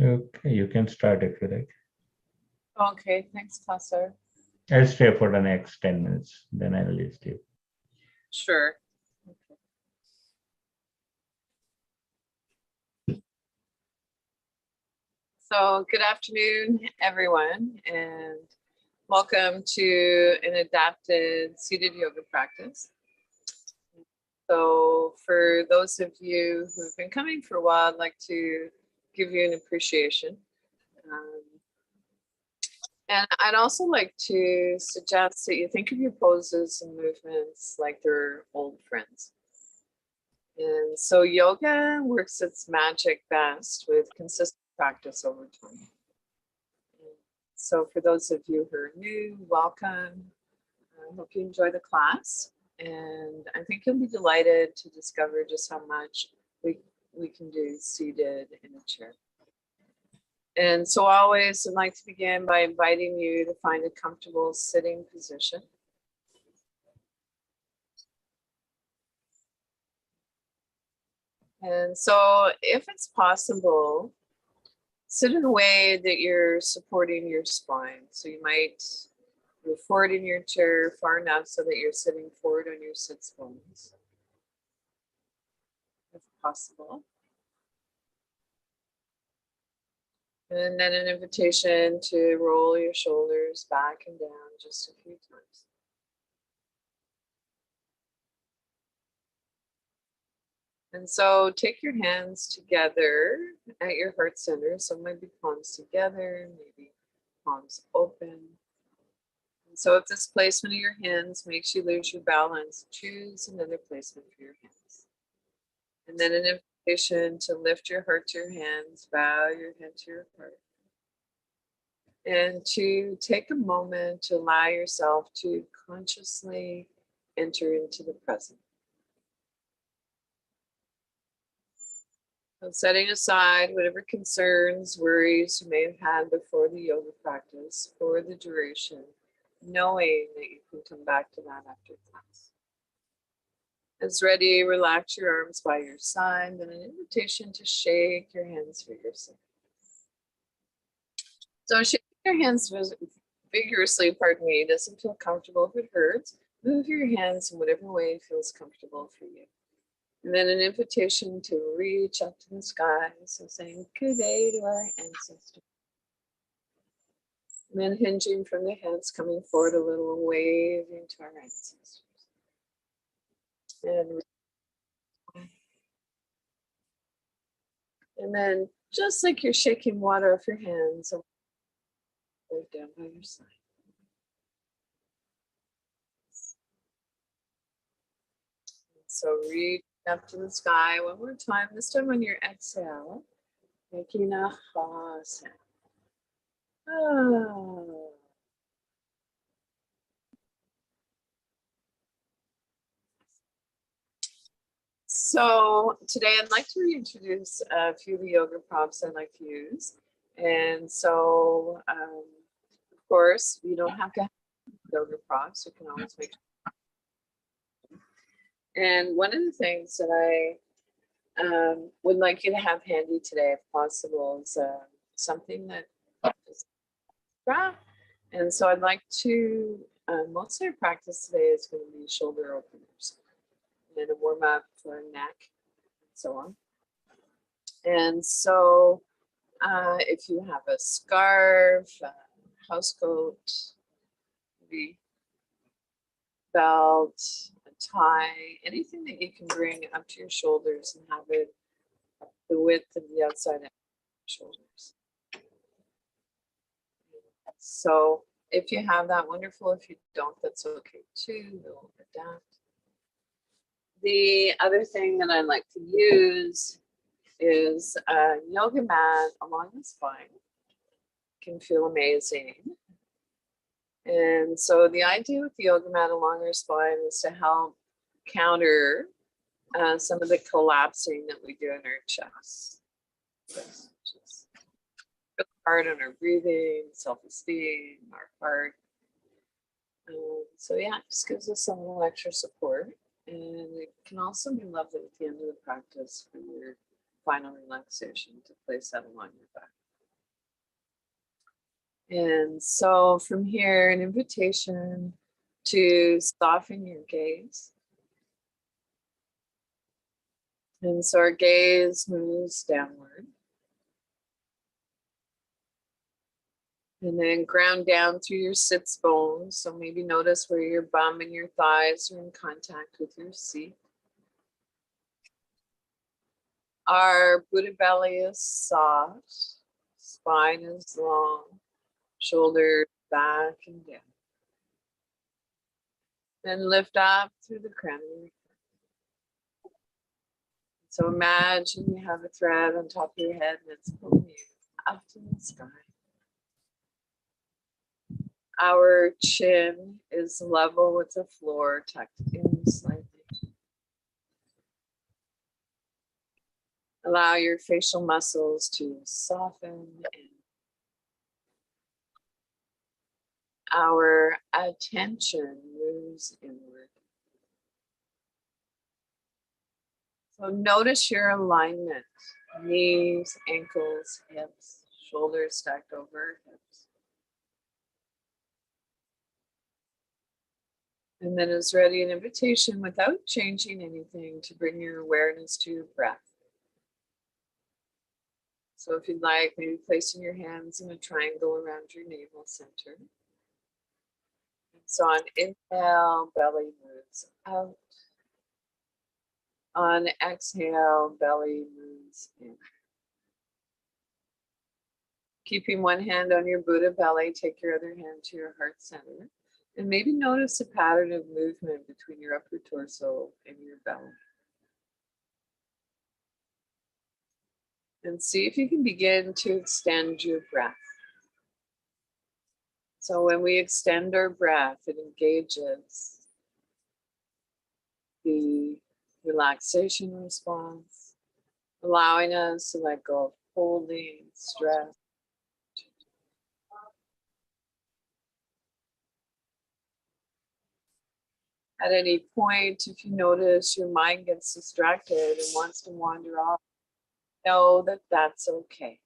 Okay, you can start if you like. Okay, thanks, Pastor. I'll stay for the next 10 minutes, then I'll leave you. Sure. So good afternoon, everyone, and welcome to an adapted seated yoga practice. So for those of you who've been coming for a while, I'd like to give you an appreciation. And I'd also like to suggest that you think of your poses and movements like they're old friends. And so yoga works its magic best with consistent practice over time. So for those of you who are new, welcome. I hope you enjoy the class. And I think you'll be delighted to discover just how much we can do seated in a chair. And so always I'd like to begin by inviting you to find a comfortable sitting position. And so if it's possible, sit in a way that you're supporting your spine. So you might move forward in your chair far enough so that you're sitting forward on your sits bones, if possible. And then an invitation to roll your shoulders back and down just a few times. And so take your hands together at your heart center. So maybe palms together, maybe palms open. And so if this placement of your hands makes you lose your balance, choose another placement for your hands. And then an invitation to lift your heart to your hands, bow your head to your heart. And to take a moment to allow yourself to consciously enter into the present. So setting aside whatever concerns, worries you may have had before the yoga practice for the duration, knowing that you can come back to that after class. As ready, relax your arms by your side, then an invitation to shake your hands vigorously. So shaking your hands vigorously, doesn't feel comfortable if it hurts. Move your hands in whatever way feels comfortable for you. And then an invitation to reach up to the sky, so saying good day to our ancestors. And then hinging from the hands, coming forward a little, waving to our ancestors. And then just like you're shaking water off your hands, wave down by your side. So reach up to the sky one more time, this time on your exhale, making a ha sound. Oh. So today I'd like to reintroduce a few of the yoga props I like to use. And so, of course, you don't have to have yoga props. You can always make. And one of the things that I would like you to have handy today, if possible, is something that is strap. And so I'd like to, most of our practice today is going to be shoulder openers and a warm up for neck and so on. And so if you have a scarf, house coat, maybe belt, a tie, anything that you can bring up to your shoulders and have it the width of the outside of your shoulders. So if you have that, wonderful. If you don't, that's okay too. We'll adapt. The other thing that I like to use is a yoga mat along the spine. Can feel amazing. And so the idea with the yoga mat along our spine is to help counter some of the collapsing that we do in our chest. Just really hard on our breathing, self-esteem, our heart. So yeah, it just gives us some little extra support. And it can also be lovely at the end of the practice for your final relaxation to place that along your back. And so from here, an invitation to soften your gaze. And so our gaze moves downward. And then ground down through your sits bones. So maybe notice where your bum and your thighs are in contact with your seat. Our Buddha belly is soft. Spine is long. Shoulders back and down. Then lift up through the crown of your head. So imagine you have a thread on top of your head and it's pulling you up to the sky. Our chin is level with the floor, tucked in slightly. Allow your facial muscles to soften in. Our attention moves inward. So notice your alignment, knees, ankles, hips, shoulders stacked over hips. And then as ready, an invitation without changing anything to bring your awareness to your breath. So if you'd like, maybe placing your hands in a triangle around your navel center. And so on inhale, belly moves out. On exhale, belly moves in. Keeping one hand on your Buddha belly, take your other hand to your heart center. And maybe notice a pattern of movement between your upper torso and your belly. And see if you can begin to extend your breath. So when we extend our breath, it engages the relaxation response, allowing us to let go of holding, stress. At any point, if you notice your mind gets distracted and wants to wander off, know that that's okay.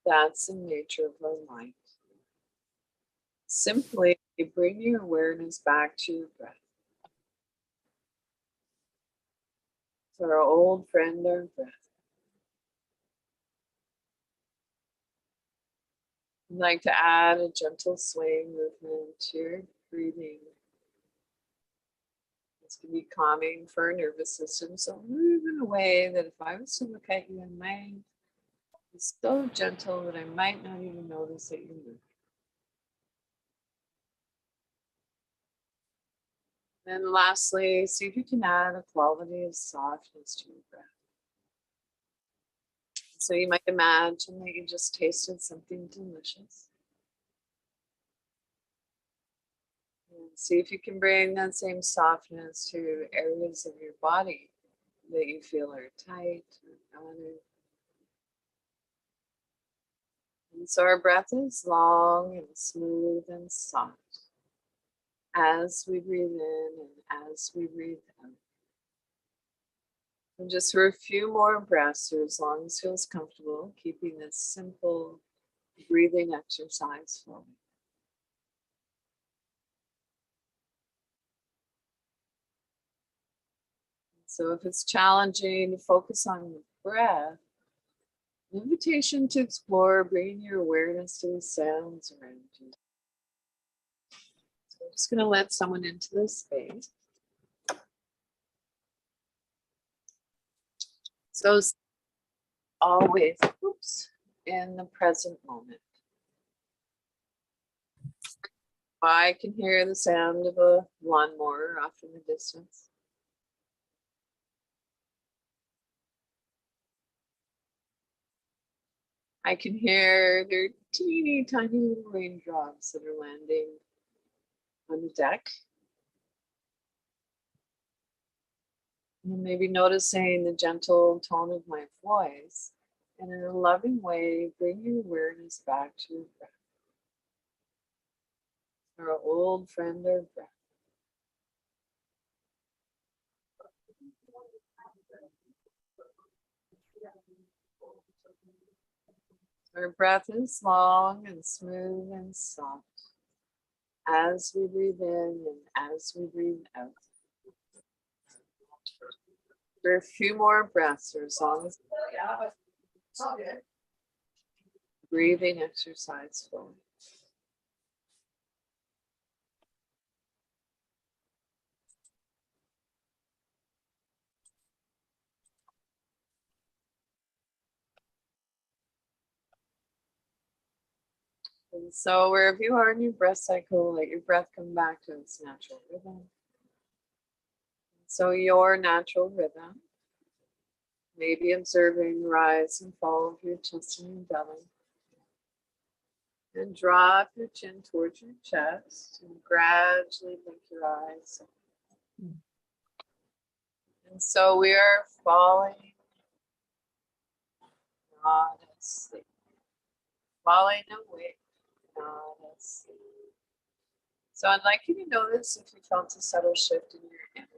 That's the nature of our mind. Simply bring your awareness back to your breath. So our old friend, our breath. I'd like to add a gentle swaying movement to your breathing. This can be calming for our nervous system. So move in a way that if I was to look at you, I might be so gentle that I might not even notice that you're moving. And lastly, see if you can add a quality of softness to your breath. So you might imagine that you just tasted something delicious. And see if you can bring that same softness to areas of your body that you feel are tight or knotted. And so our breath is long and smooth and soft as we breathe in and as we breathe out. And just for a few more breaths, or as long as feels comfortable, keeping this simple breathing exercise flowing. So if it's challenging to focus on the breath, an invitation to explore bringing your awareness to the sounds around you. So I'm just going to let someone into this space. So always, in the present moment. I can hear the sound of a lawnmower off in the distance. I can hear their teeny tiny little raindrops that are landing on the deck. And maybe noticing the gentle tone of my voice, and in a loving way, bring your awareness back to your breath. Our old friend, our breath. Our breath is long and smooth and soft as we breathe in and as we breathe out. For a few more breaths, or as long as breathing exercise fully. And so wherever you are in your breath cycle, let your breath come back to its natural rhythm. So your natural rhythm, maybe observing the rise and fall of your chest and your belly. And drop your chin towards your chest and gradually blink your eyes. And so we are falling, not asleep. Falling awake, not asleep. So I'd like you to notice if you felt a subtle shift in your energy.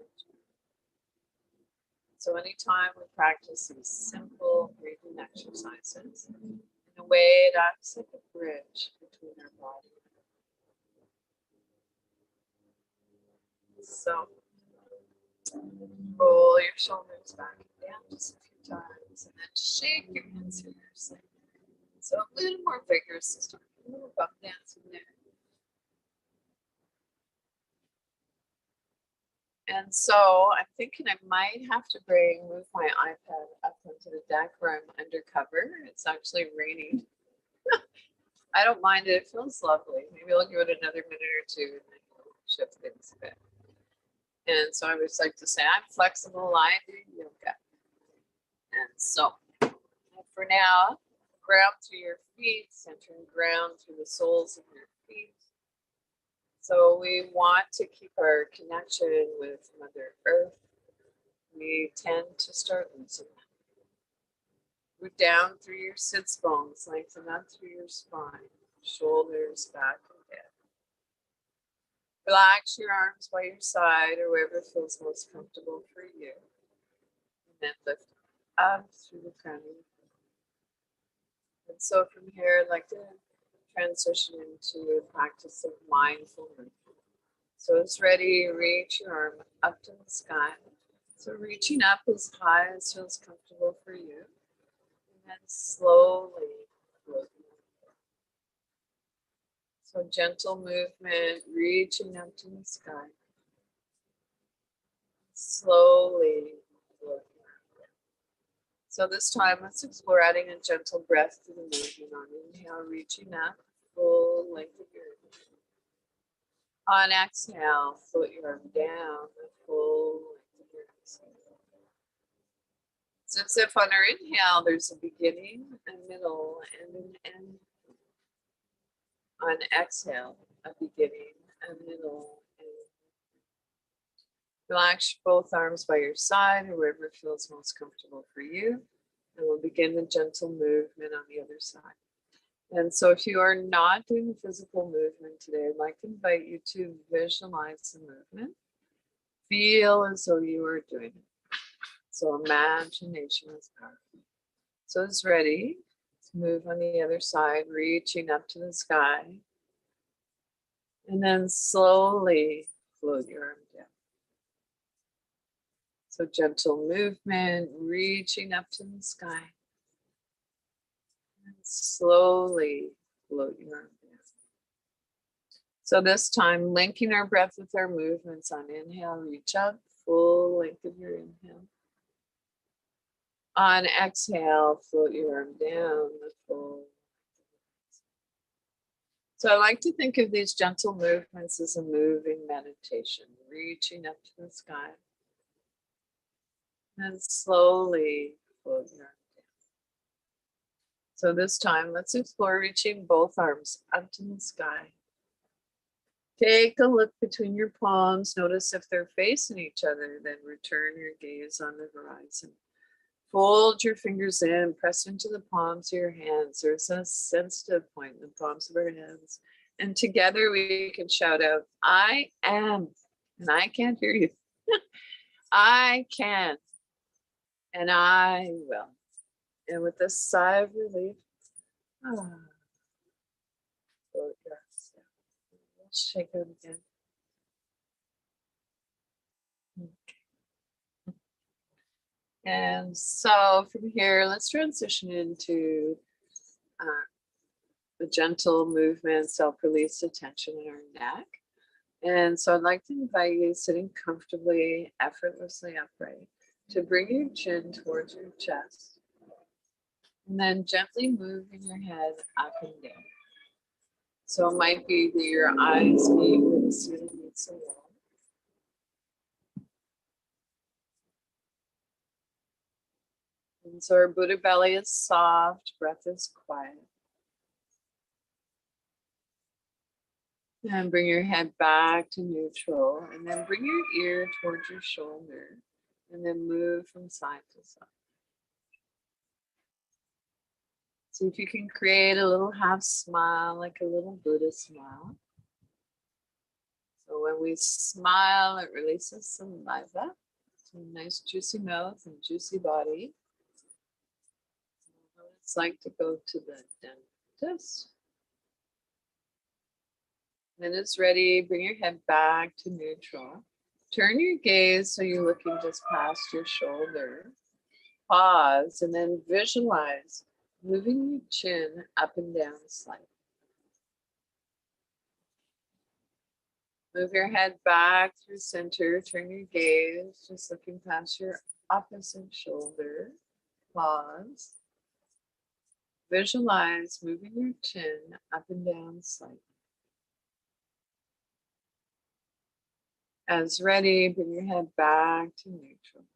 So anytime we practice these simple breathing exercises, in a way it acts like a bridge between our body. So roll your shoulders back and down just a few times and then shake your hands vigorously. So a little more vigorous this time, a little bump dancing there. And so I'm thinking I might have to move my iPad up onto the deck where I'm undercover. It's actually raining. I don't mind it. It feels lovely. Maybe I'll give it another minute or two and then we'll shift things a bit. And so I would like to say I'm flexible. I do yoga. And so for now, ground through your feet, centering ground through the soles of your feet. So we want to keep our connection with Mother Earth. We tend to start losing that. Root down through your sits bones, lengthen up through your spine, shoulders, back, and head. Relax your arms by your side or wherever feels most comfortable for you. And then lift up through the crown of your head. And so from here, I'd like to transition into a practice of mindfulness. So it's ready, reach your arm up to the sky. So reaching up as high as feels comfortable for you. And then slowly floating. So gentle movement, reaching up to the sky. Slowly floating. So this time, let's explore adding a gentle breath to the movement. On inhale, reaching up, full length of your inhale. On exhale, float your arm down, the full length of your exhale. So as if on our inhale, there's a beginning, a middle, and an end. On exhale, a beginning, a middle, and relax both arms by your side or wherever feels most comfortable for you. And we'll begin the gentle movement on the other side. And so if you are not doing physical movement today, I'd like to invite you to visualize the movement. Feel as though you are doing it. So imagination is powerful. So it's ready. Let's move on the other side, reaching up to the sky. And then slowly float your arm down. So gentle movement, reaching up to the sky. And slowly float your arm down. So this time, linking our breath with our movements. On inhale, reach up, full length of your inhale. On exhale, float your arm down, the full. So I like to think of these gentle movements as a moving meditation, reaching up to the sky. And slowly float your arm down. So this time, let's explore reaching both arms up to the sky. Take a look between your palms. Notice if they're facing each other, then return your gaze on the horizon. Fold your fingers in, press into the palms of your hands. There's a sensitive point in the palms of our hands. And together we can shout out, I am. And I can't hear you. I can. And I will. And with a sigh of relief, So yes, we'll shake it again. And so from here, let's transition into the gentle movement, self-release attention in our neck. And so I'd like to invite you, sitting comfortably, effortlessly upright, to bring your chin towards your chest. And then gently moving your head up and down. So it might be that your eyes meet where the ceiling meets the wall. And so our Buddha belly is soft, breath is quiet. And bring your head back to neutral, and then bring your ear towards your shoulder, and then move from side to side. So if you can create a little half smile, like a little Buddha smile. So when we smile, it releases saliva, some nice juicy mouth and juicy body. What it's like to go to the dentist. When it's ready, bring your head back to neutral. Turn your gaze so you're looking just past your shoulder. Pause and then visualize moving your chin up and down slightly. Move your head back through center. Turn your gaze, just looking past your opposite shoulder. Pause. Visualize moving your chin up and down slightly. As ready, bring your head back to neutral.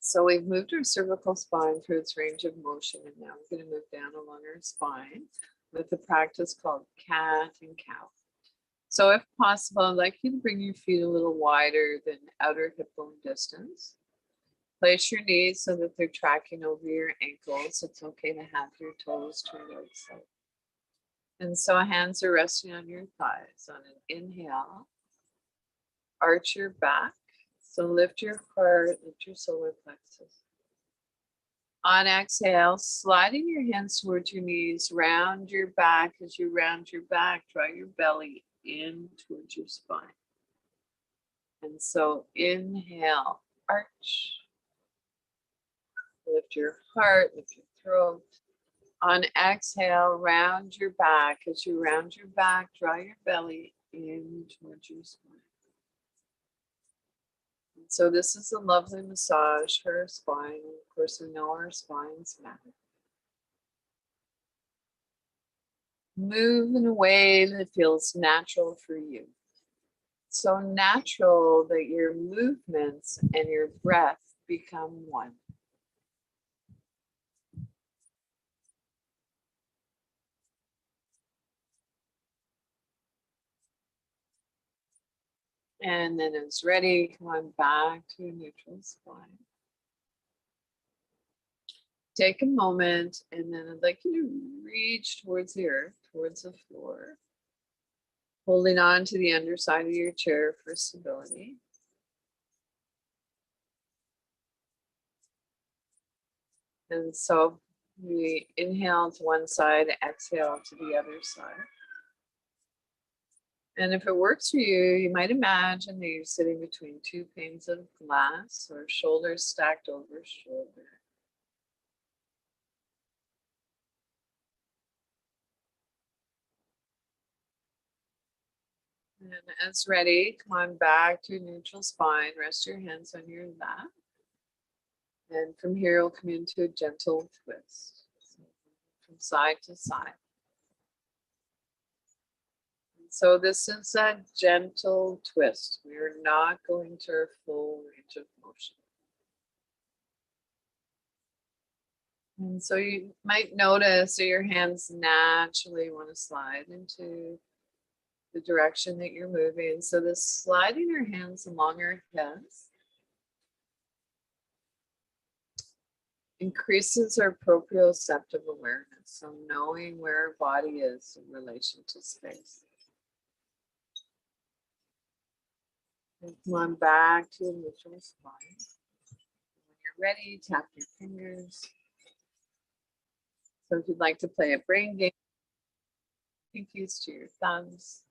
So we've moved our cervical spine through its range of motion, and now we're going to move down along our spine with a practice called cat and cow. So if possible, I'd like you to bring your feet a little wider than outer hip bone distance. Place your knees so that they're tracking over your ankles. It's okay to have your toes turned outside. And so hands are resting on your thighs. On an inhale, arch your back. So lift your heart, lift your solar plexus. On exhale, sliding your hands towards your knees, round your back. As you round your back, draw your belly in towards your spine. And so inhale, arch. Lift your heart, lift your throat. On exhale, round your back. As you round your back, draw your belly in towards your spine. So this is a lovely massage for our spine. Of course, we know our spines matter. Move in a way that feels natural for you. So natural that your movements and your breath become one. And then it's ready, come on back to a neutral spine. Take a moment, and then I'd like you to reach towards the earth, towards the floor, holding on to the underside of your chair for stability. And so we inhale to one side, exhale to the other side. And if it works for you, you might imagine that you're sitting between two panes of glass or shoulders stacked over shoulder. And as ready, come on back to a neutral spine. Rest your hands on your lap. And from here, we'll come into a gentle twist. So from side to side. So this is a gentle twist. We are not going to our full range of motion. And so you might notice that your hands naturally want to slide into the direction that you're moving. So this sliding your hands along our hips increases our proprioceptive awareness. So knowing where our body is in relation to space. And come on back to a neutral spine. When you're ready, tap your fingers. So if you'd like to play a brain game, pinkies to your thumbs.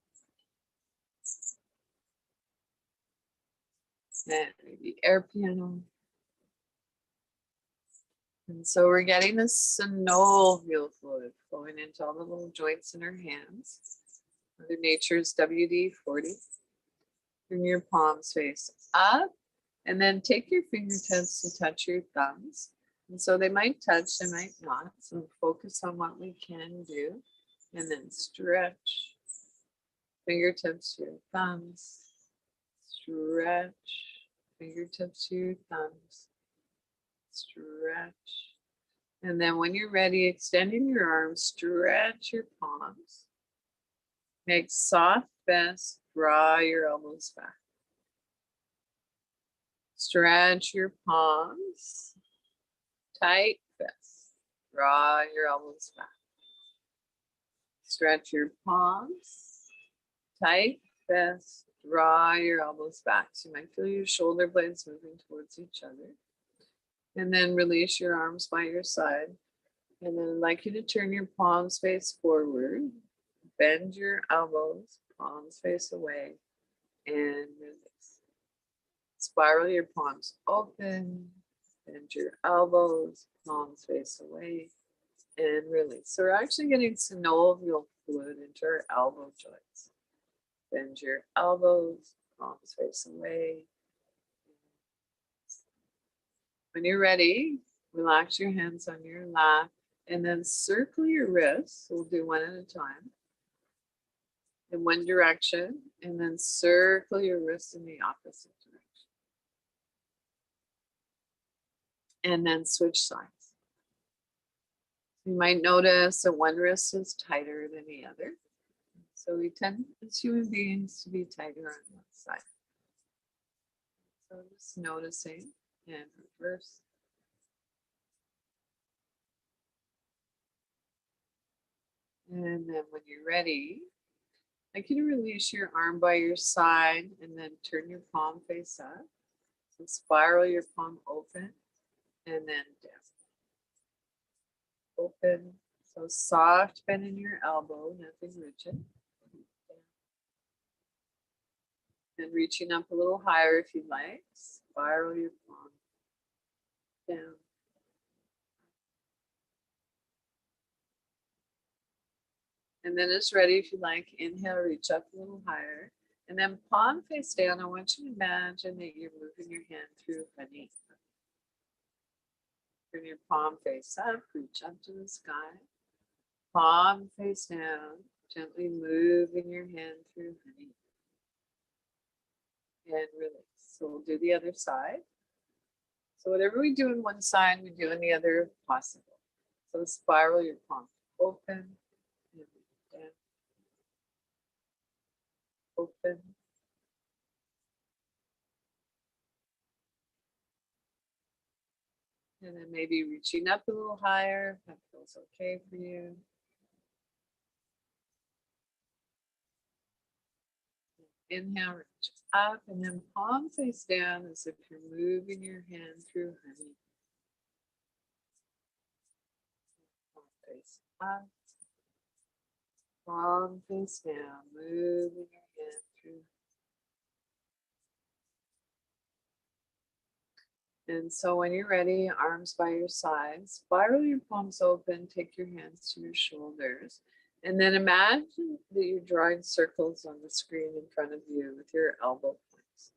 And maybe air piano. And so we're getting the synovial fluid flowing into all the little joints in our hands. Mother Nature's WD-40. Turn your palms face up, and then take your fingertips to touch your thumbs. And so they might touch, they might not. So focus on what we can do, and then stretch. Fingertips to your thumbs. Stretch. Fingertips to your thumbs. Stretch. And then when you're ready, extending your arms, stretch your palms. Make soft fists, draw your elbows back. Stretch your palms, tight fists, draw your elbows back. Stretch your palms, tight fists, draw your elbows back. So you might feel your shoulder blades moving towards each other. And then release your arms by your side. And then I'd like you to turn your palms face forward. Bend your elbows, palms face away, and release. Spiral your palms open, bend your elbows, palms face away, and release. So we're actually getting synovial fluid into our elbow joints. Bend your elbows, palms face away. When you're ready, relax your hands on your lap, and then circle your wrists. We'll do one at a time. In one direction, and then circle your wrists in the opposite direction. And then switch sides. You might notice that one wrist is tighter than the other. So we tend as human beings to be tighter on one side. So just noticing and reverse. And then when you're ready, I'd like you to release your arm by your side and then turn your palm face up. So spiral your palm open and then down. Open. So soft bend in your elbow, nothing rigid. And reaching up a little higher if you'd like. Spiral your palm down. And then it's ready if you like. Inhale, reach up a little higher. And then palm face down. I want you to imagine that you're moving your hand through honey. Turn your palm face up, reach up to the sky. Palm face down, gently moving your hand through honey. And release. So we'll do the other side. So whatever we do in one side, we do in the other if possible. So spiral your palm open. And open. And then maybe reaching up a little higher, if that feels okay for you. Inhale, reach up, and then palm face down as if you're moving your hand through honey. Palm face up. Palm face down, moving your hand through. And so when you're ready, arms by your sides, spiral your palms open, take your hands to your shoulders, and then imagine that you're drawing circles on the screen in front of you with your elbow points.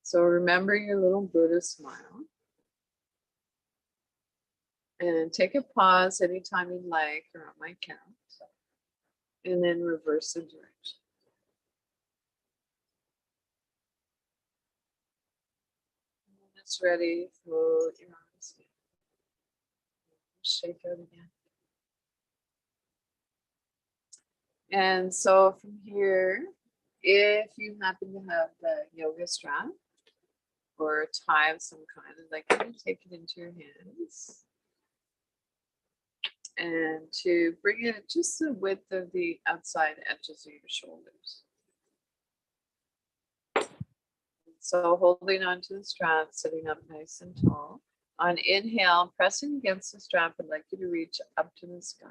So remember your little Buddha smile. And take a pause anytime you'd like or on my count. And then reverse the direction. And when it's ready, float your arms in. Shake out again. And so from here, if you happen to have the yoga strap or a tie of some kind, I'd like you to take it into your hands. And to bring it just the width of the outside edges of your shoulders. So holding onto the strap, sitting up nice and tall. On inhale, pressing against the strap, I'd like you to reach up to the sky.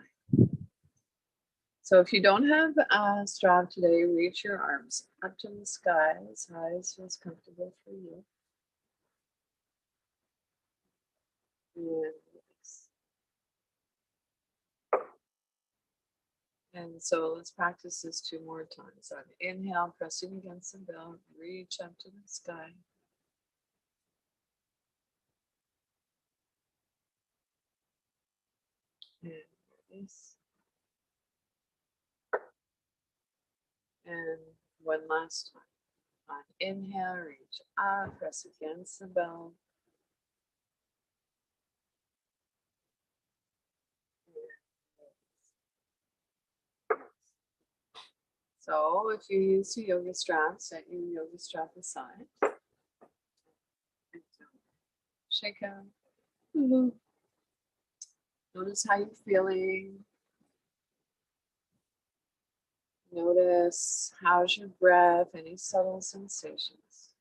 So if you don't have a strap today, reach your arms up to the sky as high as feels comfortable for you. And release. And so let's practice this 2 more times. On inhale, pressing against the belt, reach up to the sky. And release. And one last time. On inhale, reach up, press against the belt. So if you use the yoga strap, set your yoga strap aside. Shake out. Notice how you're feeling. Notice how's your breath, any subtle sensations.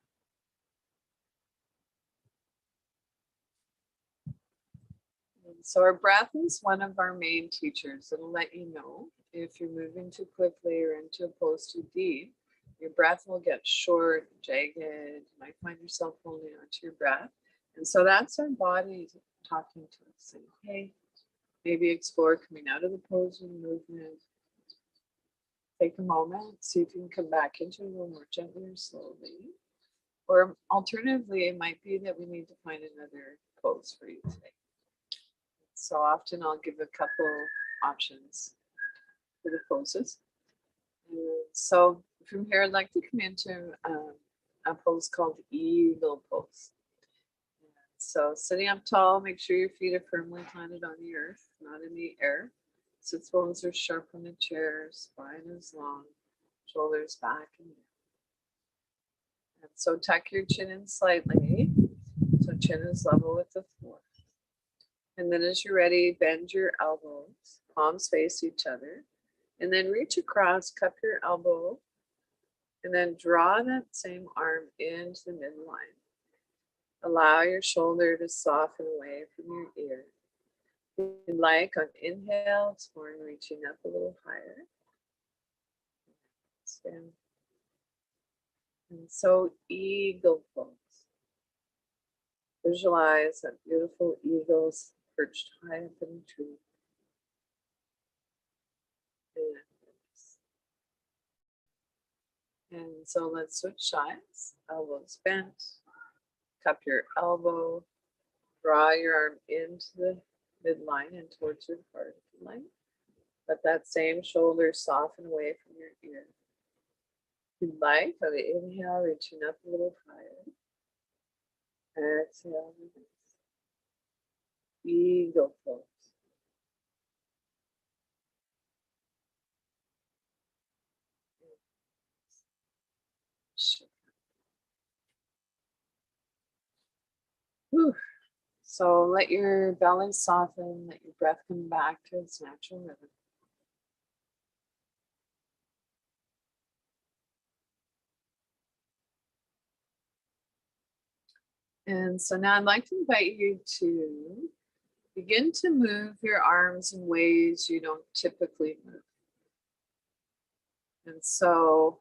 And so our breath is one of our main teachers. It'll let you know if you're moving too quickly or into a pose too deep. Your breath will get short, jagged. You might find yourself holding onto your breath. And so that's our body talking to us, saying, hey, maybe explore coming out of the pose and movement. Take a moment, see if you can come back into it a little more gently or slowly. Or alternatively, it might be that we need to find another pose for you today. So often I'll give a couple options for the poses. And so from here, I'd like to come into a pose called Eagle Pose. So sitting up tall, make sure your feet are firmly planted on the earth, not in the air. Sits bones are sharp on the chair, spine is long, shoulders back and down. And so tuck your chin in slightly, so chin is level with the floor. And then as you're ready, bend your elbows, palms face each other, and then reach across, cup your elbow, and then draw that same arm into the midline. Allow your shoulder to soften away from your ear. If you'd like, on inhale, explore reaching up a little higher. Stand. And so eagle pose. Visualize that beautiful eagles perched high up in a tree. And so let's switch sides. Elbows bent. Cup your elbow. Draw your arm into the midline and towards your heart if you like. Let that same shoulder soften away from your ear. If you'd like, on the inhale, reaching up a little higher. Exhale, release. Eagle pose. Whew. So let your belly soften, let your breath come back to its natural rhythm. And so now I'd like to invite you to begin to move your arms in ways you don't typically move. And so,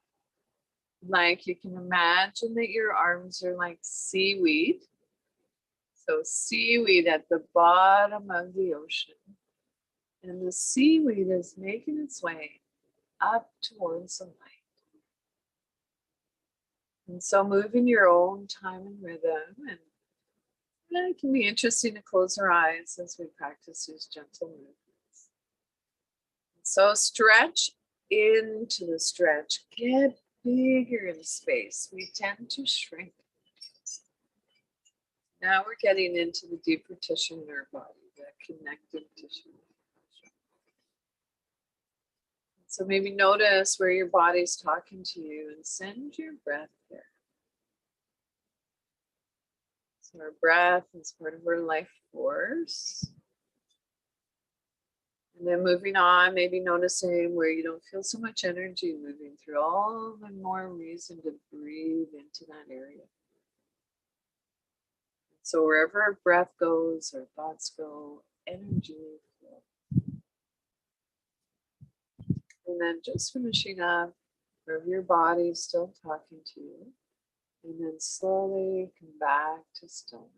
like, you can imagine that your arms are like seaweed. So seaweed at the bottom of the ocean. And the seaweed is making its way up towards the light. And so move in your own time and rhythm. And it can be interesting to close our eyes as we practice these gentle movements. So stretch into the stretch. Get bigger in space. We tend to shrink. Now we're getting into the deeper tissue in our body, the connective tissue. So maybe notice where your body's talking to you and send your breath there. So our breath is part of our life force. And then moving on, maybe noticing where you don't feel so much energy moving through, all the more reason to breathe into that area. So wherever our breath goes, our thoughts go, energy flows. And then just finishing up, wherever your body is still talking to you. And then slowly come back to stillness.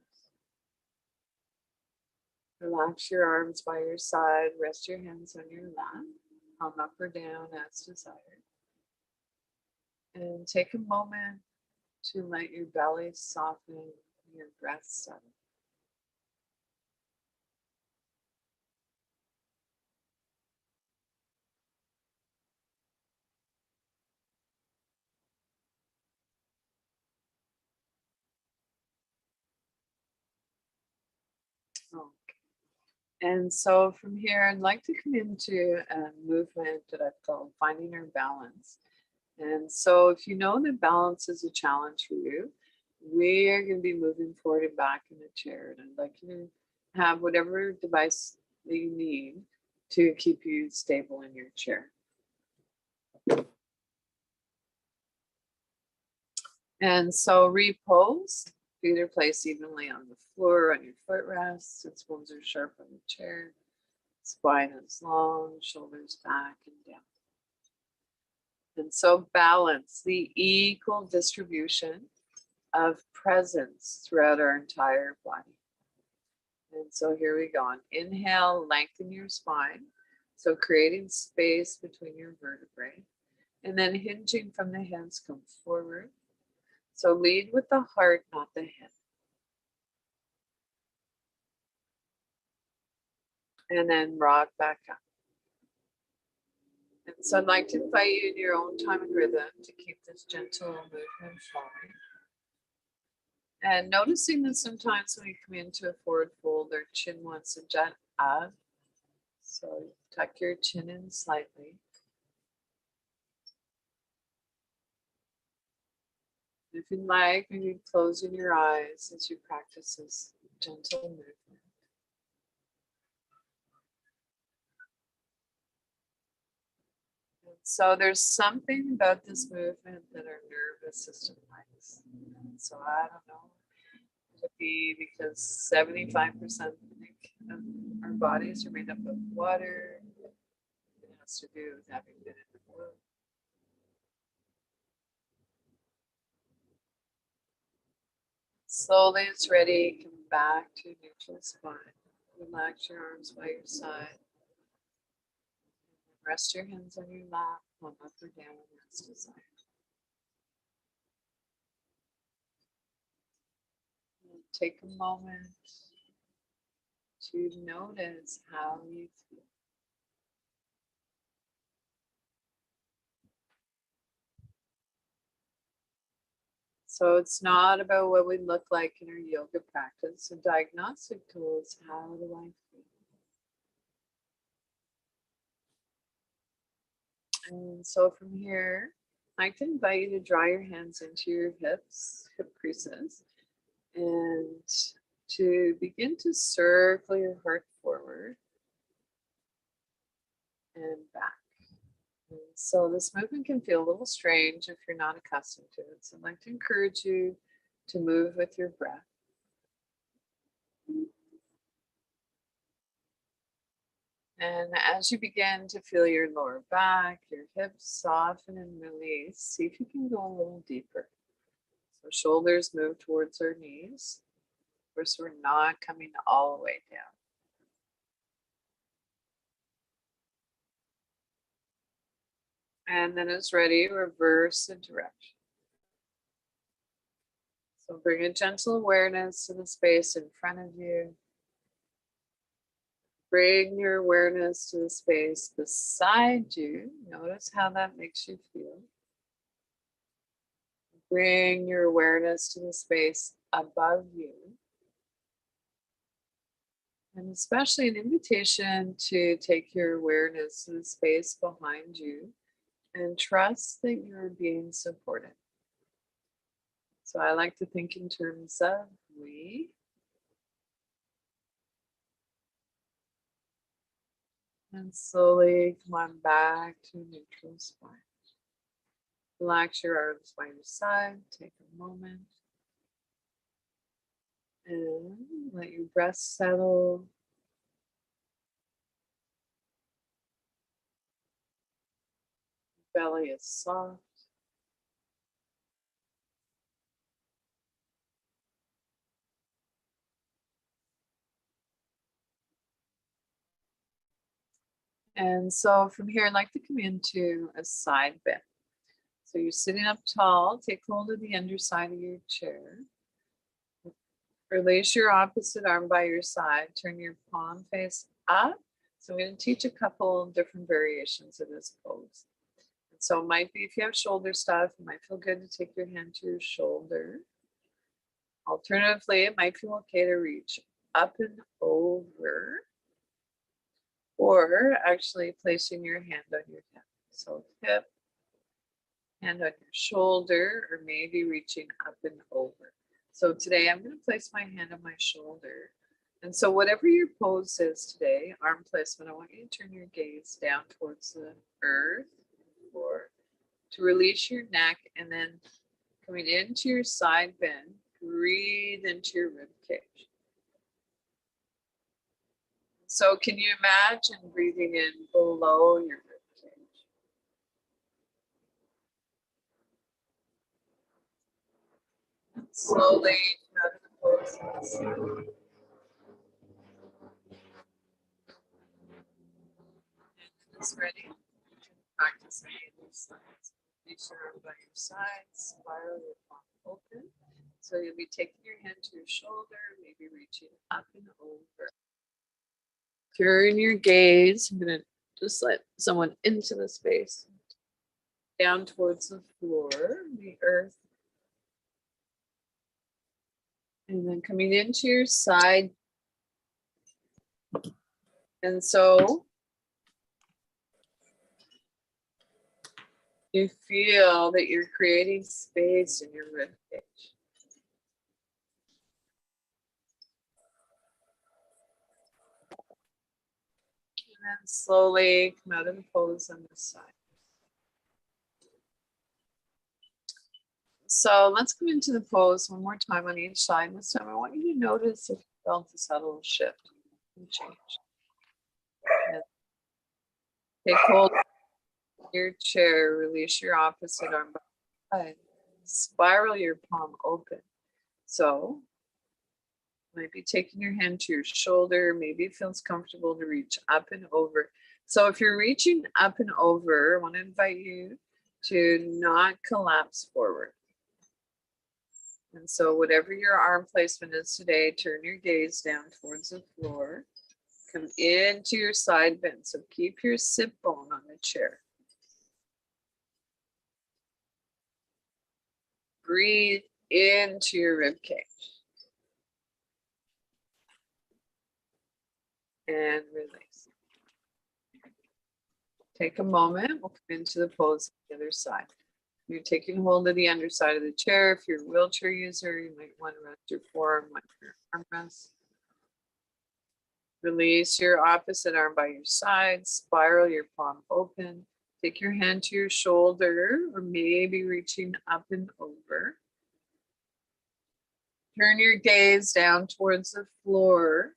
Relax your arms by your side. Rest your hands on your lap. Palm up or down as desired. And take a moment to let your belly soften and your breath settle. Okay. And so from here, I'd like to come into a movement that I've called finding our balance. And so if you know that balance is a challenge for you, we are going to be moving forward and back in the chair. And I'd like you to have whatever device that you need to keep you stable in your chair. And so repose, feet are placed evenly on the floor, on your footrests. Sits bones are sharp on the chair. Spine is long, shoulders back and down. And so balance, the equal distribution of presence throughout our entire body. And so here we go. On inhale, lengthen your spine. So creating space between your vertebrae. And then hinging from the hands, come forward. So lead with the heart, not the head. And then rock back up. And so I'd like to invite you in your own time and rhythm to keep this gentle movement flowing. And noticing that sometimes when we come into a forward fold, our chin wants to jet up. So tuck your chin in slightly. If you'd like, maybe closing your eyes as you practice this gentle movement. So there's something about this movement that our nervous system likes. So I don't know. It could be because 75% of our bodies are made up of water. It has to do with having been in the water. Slowly, it's ready. Come back to neutral spine. Relax your arms by your side. Rest your hands on your lap, palm up or down as desired. And take a moment to notice how you feel. So it's not about what we look like in our yoga practice. A diagnostic tool is how do I feel? And so from here, I can invite you to draw your hands into your hips, hip creases, and to begin to circle your heart forward and back. And so this movement can feel a little strange if you're not accustomed to it. So I'd like to encourage you to move with your breath. And as you begin to feel your lower back, your hips soften and release, see if you can go a little deeper. So shoulders move towards our knees. Of course, we're not coming all the way down. And then as ready, reverse the direction. So bring a gentle awareness to the space in front of you. Bring your awareness to the space beside you. Notice how that makes you feel. Bring your awareness to the space above you. And especially an invitation to take your awareness to the space behind you and trust that you're being supported. So I like to think in terms of we. And slowly come on back to neutral spine. Relax your arms by your side. Take a moment. And let your breast settle. Belly is soft. And so from here, I'd like to come into a side bend. So you're sitting up tall, take hold of the underside of your chair. Release your opposite arm by your side, turn your palm face up. So I'm going to teach a couple different variations of this pose. And so it might be if you have shoulder stuff, it might feel good to take your hand to your shoulder. Alternatively, it might feel okay to reach up and over, or actually placing your hand on your hip. So hip, hand on your shoulder, or maybe reaching up and over. So today I'm going to place my hand on my shoulder. And so whatever your pose is today, arm placement, I want you to turn your gaze down towards the earth or to release your neck, and then coming into your side bend, breathe into your rib cage. So can you imagine breathing in below your rib cage? And slowly come out of the pose. And it's ready. Practice any of these sides. Reach your arm by your side, spiral your palm open. So you'll be taking your hand to your shoulder, maybe reaching up and over. Turn your gaze. I'm going to just let someone into the space. Down towards the floor, the earth. And then coming into your side. And so you feel that you're creating space in your rib cage. And then slowly come out of the pose on this side. So let's come into the pose one more time on each side. This time I want you to notice if you felt a subtle shift and change. And take hold of your chair, release your opposite arm by the side, spiral your palm open. So might be taking your hand to your shoulder, maybe it feels comfortable to reach up and over. So if you're reaching up and over, I want to invite you to not collapse forward. And so whatever your arm placement is today, turn your gaze down towards the floor. Come into your side bend. So keep your sit bone on the chair. Breathe into your rib cage. And release. Take a moment. We'll come into the pose on the other side. You're taking hold of the underside of the chair. If you're a wheelchair user, you might want to rest your forearm on your armrest. Release your opposite arm by your side. Spiral your palm open. Take your hand to your shoulder, or maybe reaching up and over. Turn your gaze down towards the floor.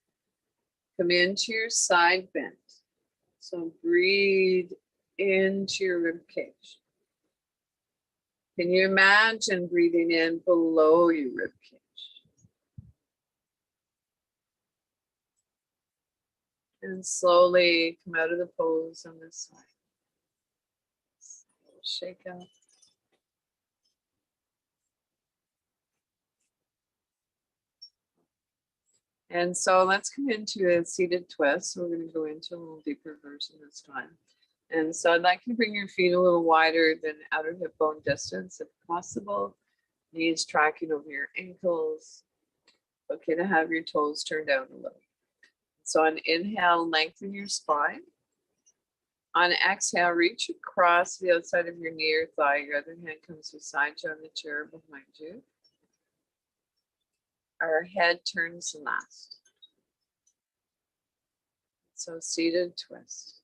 Come into your side bend. So breathe into your rib cage. Can you imagine breathing in below your rib cage? And slowly come out of the pose on this side. Shake out. And so let's come into a seated twist. So we're going to go into a little deeper version this time. And so I'd like you to bring your feet a little wider than outer hip bone distance if possible. Knees tracking over your ankles. Okay to have your toes turned down a little. So on inhale, lengthen your spine. On exhale, reach across the outside of your knee or thigh. Your other hand comes beside you on the chair behind you. Our head turns last. So seated twist.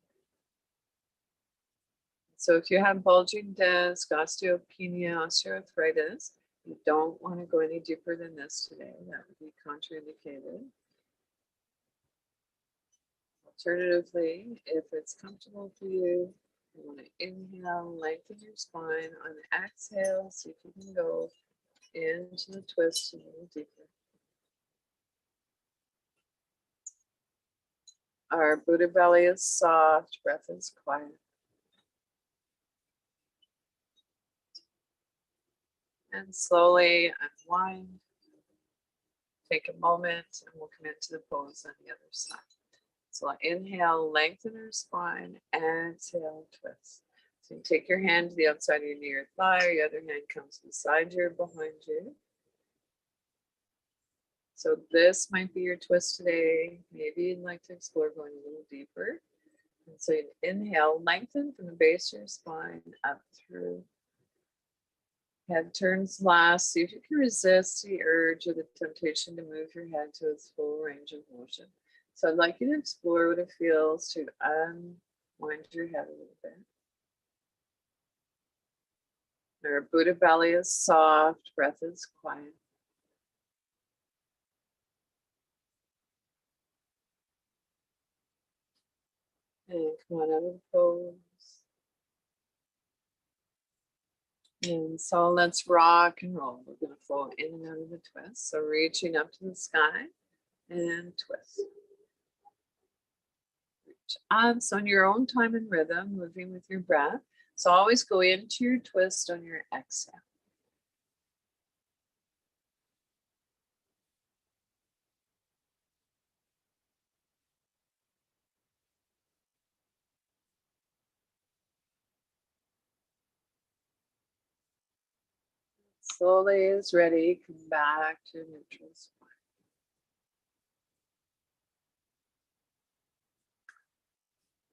So if you have bulging disc, osteopenia, osteoarthritis, You don't want to go any deeper than this today. That would be contraindicated. Alternatively, if it's comfortable for you, you want to inhale, lengthen your spine. On the exhale, see if you can go into the twist a little deeper. Our Buddha belly is soft, breath is quiet. And slowly unwind. Take a moment and we'll come into the pose on the other side. So inhale, lengthen your spine, exhale, twist. So you take your hand to the outside of your knee or thigh, or your other hand comes beside you or behind you. So this might be your twist today. Maybe you'd like to explore going a little deeper. And so you inhale, lengthen from the base of your spine up through. Head turns last. See if you can resist the urge or the temptation to move your head to its full range of motion. So I'd like you to explore what it feels to unwind your head a little bit. Our Buddha belly is soft, breath is quiet. And come on out of the pose. And so let's rock and roll. We're going to flow in and out of the twist. So reaching up to the sky and twist. Reach up. So in your own time and rhythm, moving with your breath. So always go into your twist on your exhale. Slowly as ready, come back to neutral spine.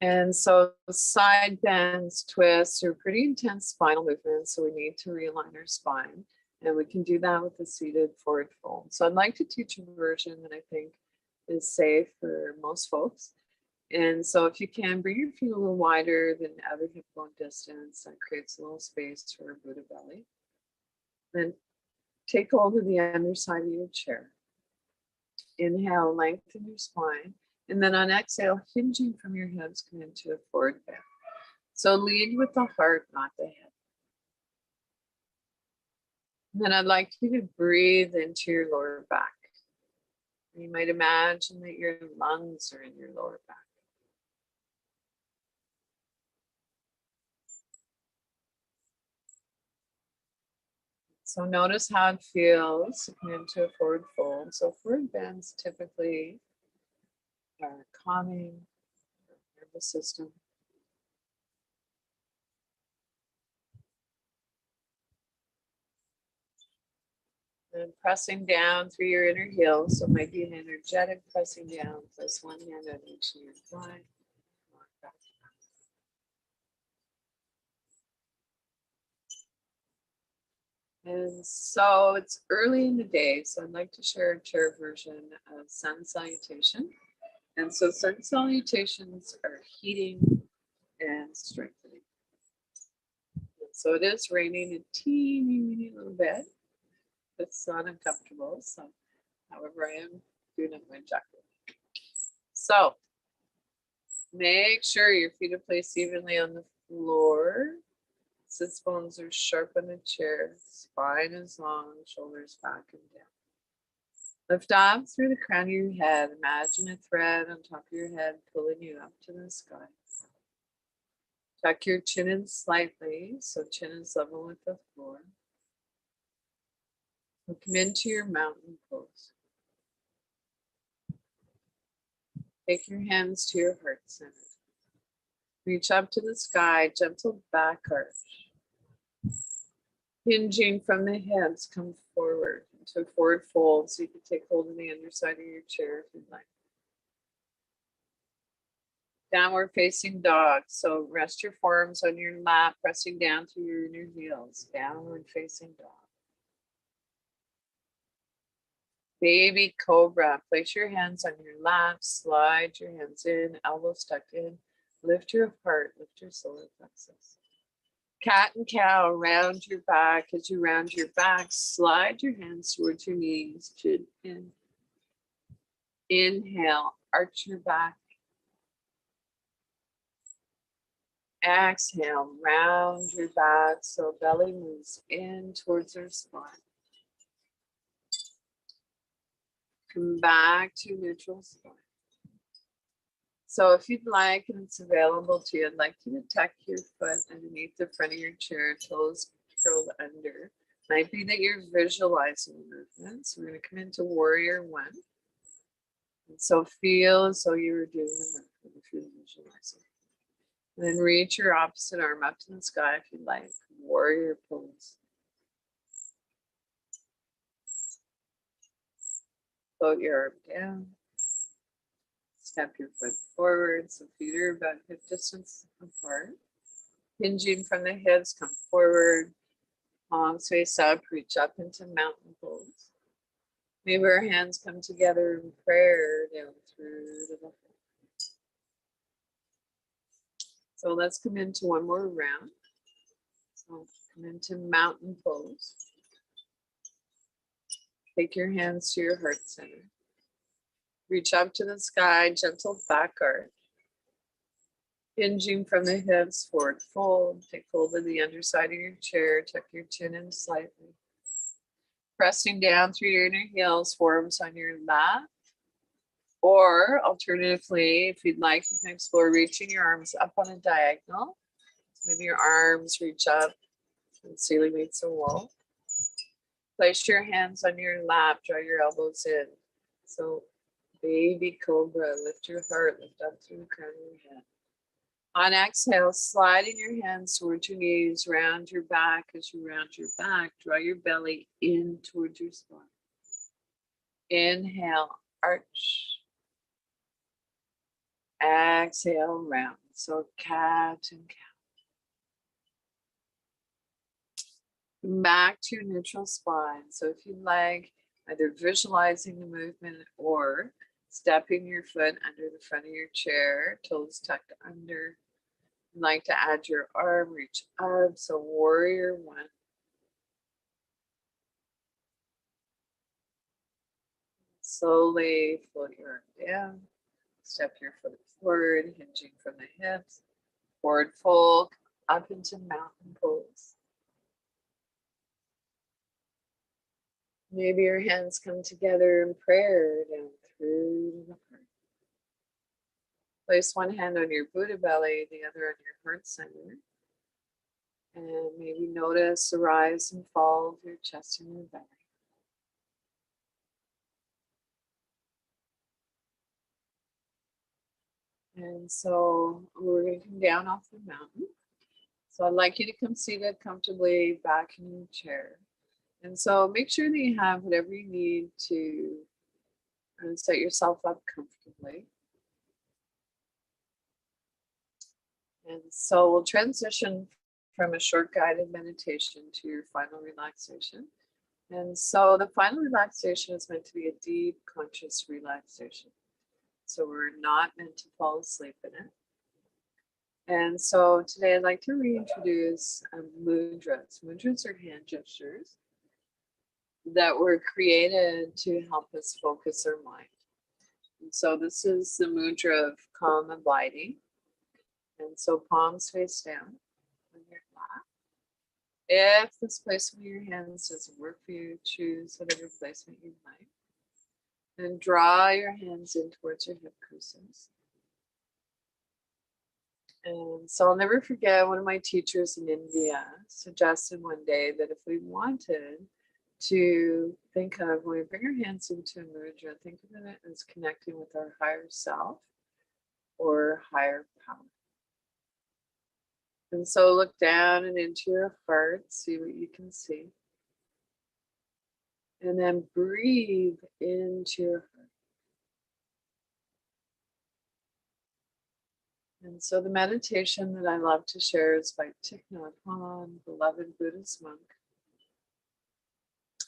And so side bends, twists are pretty intense spinal movements, so we need to realign our spine. And we can do that with the seated forward fold. So I'd like to teach a version that I think is safe for most folks. And so if you can, bring your feet a little wider than outer hip bone distance. That creates a little space for a Buddha belly. Then take hold of the underside of your chair. Inhale, lengthen your spine. And then on exhale, hinging from your hips, come into a forward bend. So lead with the heart, not the head. And then I'd like you to breathe into your lower back. You might imagine that your lungs are in your lower back. So notice how it feels to come into a forward fold. So forward bends typically are calming the nervous system. And pressing down through your inner heels. So it might be an energetic pressing down. Place one hand on each of your thigh. And so it's early in the day, so I'd like to share a chair version of sun salutation. And so sun salutations are heating and strengthening. And so it is raining a teeny weeny little bit. It's not uncomfortable, so however I am doing it in my jacket. So make sure your feet are placed evenly on the floor. Sits bones are sharp on the chair. Spine is long, shoulders back and down. Lift up through the crown of your head. Imagine a thread on top of your head pulling you up to the sky. Tuck your chin in slightly, so chin is level with the floor. And come into your mountain pose. Take your hands to your heart center. Reach up to the sky, gentle back arch. Hinging from the hips, come forward into a forward fold so you can take hold of the underside of your chair if you'd like. Downward facing dog. So rest your forearms on your lap, pressing down through your inner heels. Downward facing dog. Baby cobra. Place your hands on your lap, slide your hands in, elbows tucked in. Lift your heart, lift your solar plexus. Cat and cow, round your back. As you round your back, slide your hands towards your knees. Chin in. Inhale, arch your back. Exhale, round your back so belly moves in towards your spine. Come back to neutral spine. So if you'd like, and it's available to you, I'd like you to tuck your foot underneath the front of your chair, toes curled under. Might be that you're visualizing movement. So we're going to come into warrior one. And so feel as though you were doing the movement if you're visualizing. And then reach your opposite arm up to the sky if you'd like. Warrior pose. Float your arm down. Step your foot forward. So feet are about hip distance apart. Hinging from the hips, come forward. Palms face up, reach up into mountain pose. Maybe our hands come together in prayer down through the butt. So let's come into one more round. So come into mountain pose. Take your hands to your heart center. Reach up to the sky, gentle back arch. Hinging from the hips, forward fold. Take hold of the underside of your chair. Tuck your chin in slightly. Pressing down through your inner heels, forearms on your lap. Or alternatively, if you'd like, you can explore reaching your arms up on a diagonal. Maybe your arms reach up and ceiling meets the wall. Place your hands on your lap, draw your elbows in. So baby cobra, lift your heart, lift up through the crown of your head. On exhale, sliding your hands towards your knees, round your back. As you round your back, draw your belly in towards your spine. Inhale, arch. Exhale, round. So cat and cow. Back to neutral spine. So if you like, either visualizing the movement or stepping your foot under the front of your chair, toes tucked under. You'd like to add your arm, reach up. So warrior one. Slowly float your arm down. Step your foot forward, hinging from the hips. Forward fold, up into mountain pose. Maybe your hands come together in prayer down through the heart. Place one hand on your Buddha belly, the other on your heart center. And maybe notice the rise and fall of your chest and your belly. And so we're going to come down off the mountain. So I'd like you to come seated comfortably back in your chair. And so make sure that you have whatever you need to set yourself up comfortably. And so we'll transition from a short guided meditation to your final relaxation. And so the final relaxation is meant to be a deep conscious relaxation. So we're not meant to fall asleep in it. And so today I'd like to reintroduce mudras. Mudras are hand gestures that were created to help us focus our mind. And so this is the mudra of calm abiding. And so palms face down on your lap. If this placement of your hands doesn't work for you, choose whatever placement you like. And draw your hands in towards your hip creases. And so I'll never forget, one of my teachers in India suggested one day that if we wanted to think of, when we bring our hands into a mudra, think of it as connecting with our higher self or higher power. And so look down and into your heart, see what you can see. And then breathe into your heart. And so the meditation that I love to share is by Thich Nhat Hanh, beloved Buddhist monk,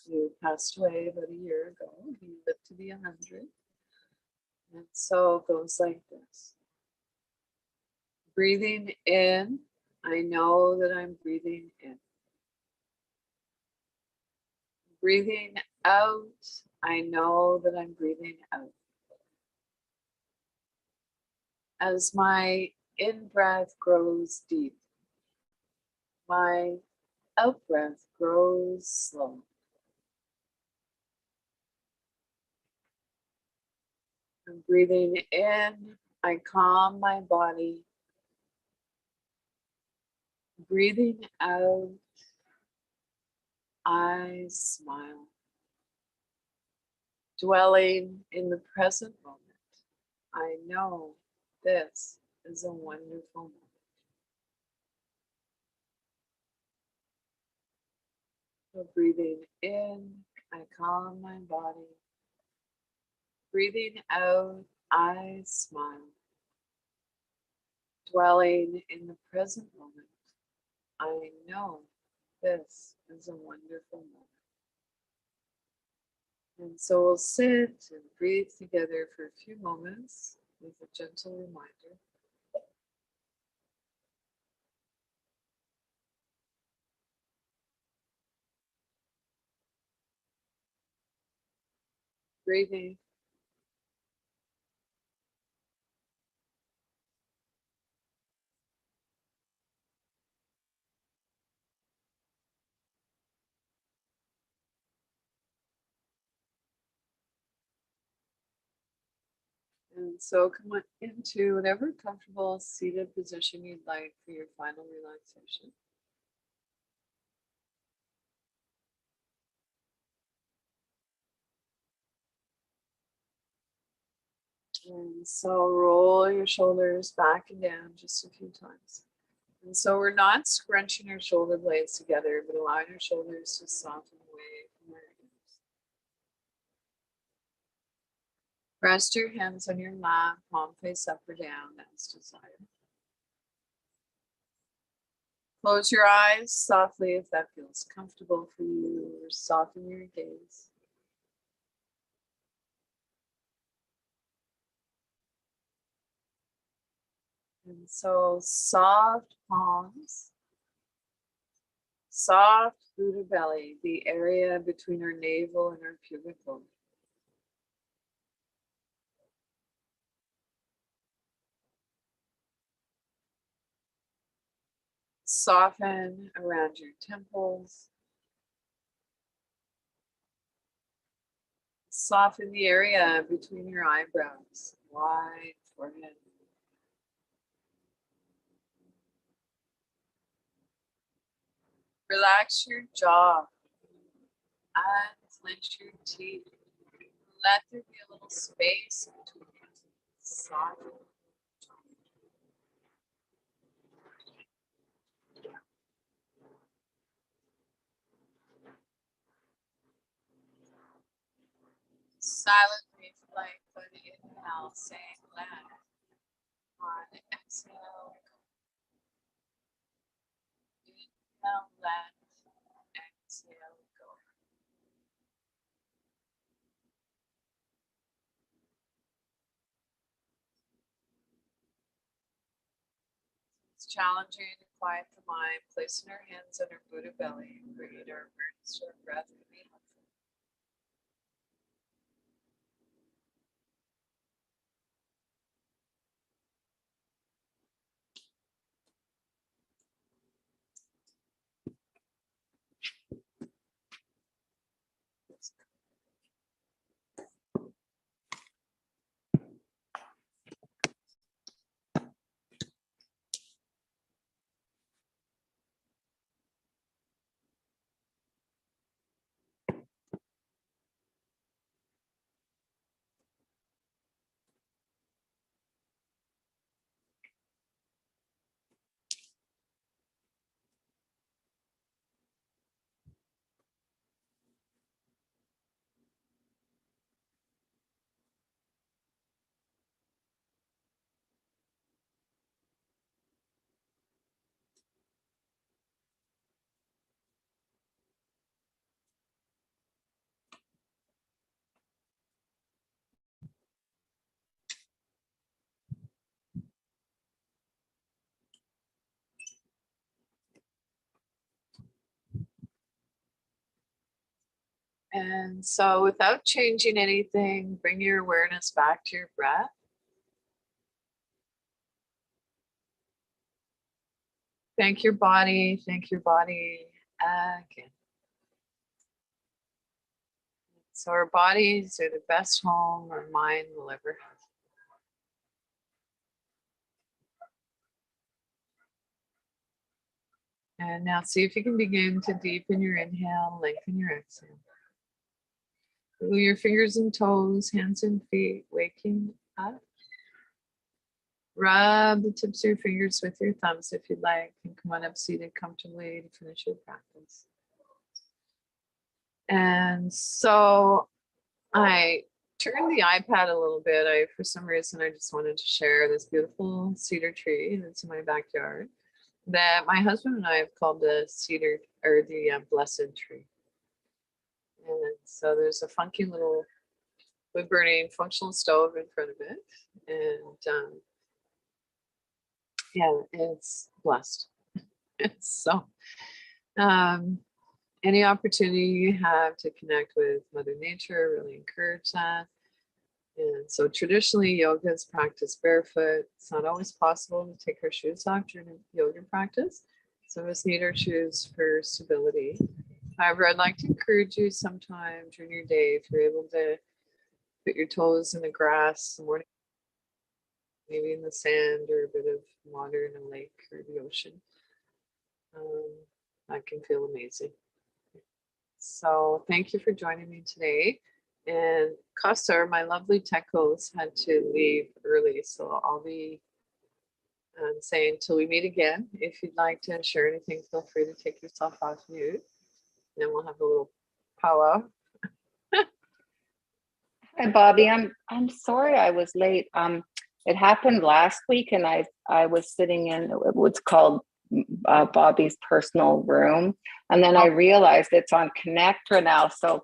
who passed away about a year ago. He lived to be 100. And so it goes like this. Breathing in I know that I'm breathing in. Breathing out, I know that I'm breathing out. As my in-breath grows deep, my out-breath grows slow. I'm breathing in, I calm my body. Breathing out, I smile. Dwelling in the present moment, I know this is a wonderful moment. So breathing in, I calm my body. Breathing out, I smile. Dwelling in the present moment, I know this is a wonderful moment. And so we'll sit and breathe together for a few moments with a gentle reminder. Breathing. And so come on into whatever comfortable seated position you'd like for your final relaxation. And so roll your shoulders back and down just a few times. And so we're not scrunching our shoulder blades together, but allowing our shoulders to soften away from our ears. Rest your hands on your mat, palm face up or down as desired. Close your eyes softly if that feels comfortable for you, or soften your gaze. And so soft palms, soft Buddha belly, the area between our navel and our pubic bone. Soften around your temples. Soften the area between your eyebrows, wide forehead. Relax your jaw and clench your teeth. Let there be a little space between your teeth. Soften. Silently, like on inhale, saying let. On exhale, inhale, let. Exhale, go. It's challenging to quiet the mind. Placing our hands on our Buddha belly and bringing our awareness to our breath can be helpful. And so without changing anything, bring your awareness back to your breath. Thank your body again. So our bodies are the best home our mind will ever have. And now see if you can begin to deepen your inhale, lengthen your exhale. Wiggle your fingers and toes, hands and feet, waking up. Rub the tips of your fingers with your thumbs if you'd like, and come on up seated comfortably to finish your practice. And so I turned the iPad a little bit. For some reason, I just wanted to share this beautiful cedar tree that's in my backyard that my husband and I have called the cedar, or the blessed tree. And so there's a funky little wood burning functional stove in front of it. And yeah, it's blessed. So any opportunity you have to connect with Mother Nature, really encourage that. And so traditionally, yoga is practiced barefoot. It's not always possible to take our shoes off during a yoga practice. Some of us need our shoes for stability. However, I'd like to encourage you sometime during your day, if you're able to put your toes in the grass in the morning, maybe in the sand or a bit of water in a lake or the ocean. That can feel amazing. So thank you for joining me today. And Costa, my lovely tech host, had to leave early, so I'll be saying until we meet again. If you'd like to share anything, feel free to take yourself off mute. Then we'll have a little powwow. Hi, Bobbie. I'm sorry I was late. It happened last week, and I was sitting in what's called Bobbie's personal room, and then I realized it's on ConnecTogether now. So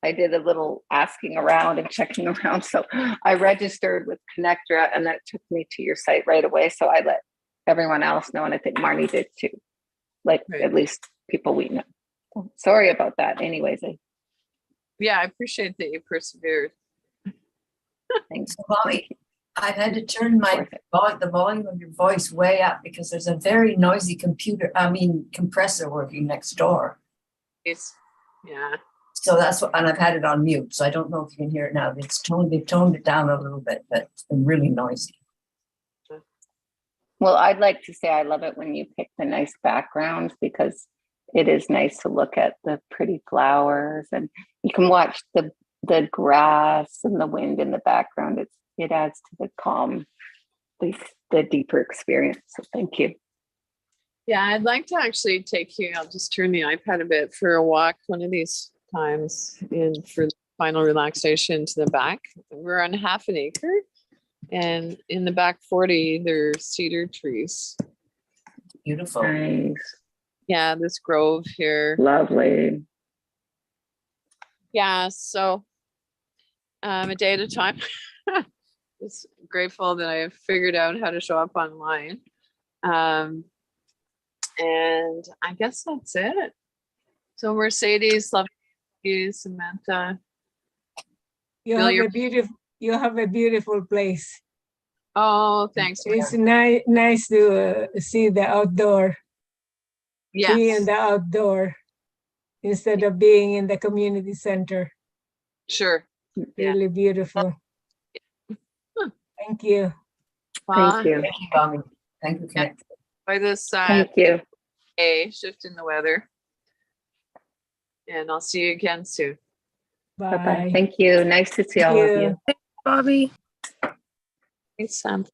I did a little asking around and checking around. So I registered with ConnecTogether, and that took me to your site right away. So I let everyone else know, and I think Marnie did too. Like Right. At least people we know. Sorry about that. Anyways, Yeah, I appreciate that you persevered. thanks. So, Bobbie, I've had to turn the volume of your voice way up because there's a very noisy compressor working next door. Yeah. So that's what, and I've had it on mute, so I don't know if you can hear it now. They've toned it down a little bit, but it's been really noisy. Well, I'd like to say I love it when you pick the nice backgrounds, because it is nice to look at the pretty flowers, and you can watch the grass and the wind in the background. It adds to the calm, the deeper experience. So thank you. Yeah, I'd like to actually take you, I'll just turn the iPad a bit, for a walk one of these times for final relaxation to the back. We're on half an acre, and in the back 40, there's cedar trees. Beautiful. Nice. Yeah, this grove here. Lovely. Yeah, so a day at a time. Just grateful that I figured out how to show up online. And I guess that's it. So Mercedes, love you, Samantha. You have a beautiful place. Oh, thanks. It's nice to see the outdoor. Yes. Be in the outdoor instead of being in the community center. Sure. Really beautiful. Thank you. Thank you. Thank you, Bobbie. Thank you. Yeah. By this Thank you. shift in the weather. And I'll see you again soon. Bye. Bye-bye. Thank you. Nice to see all of you. Bobbie. Thanks, Sam.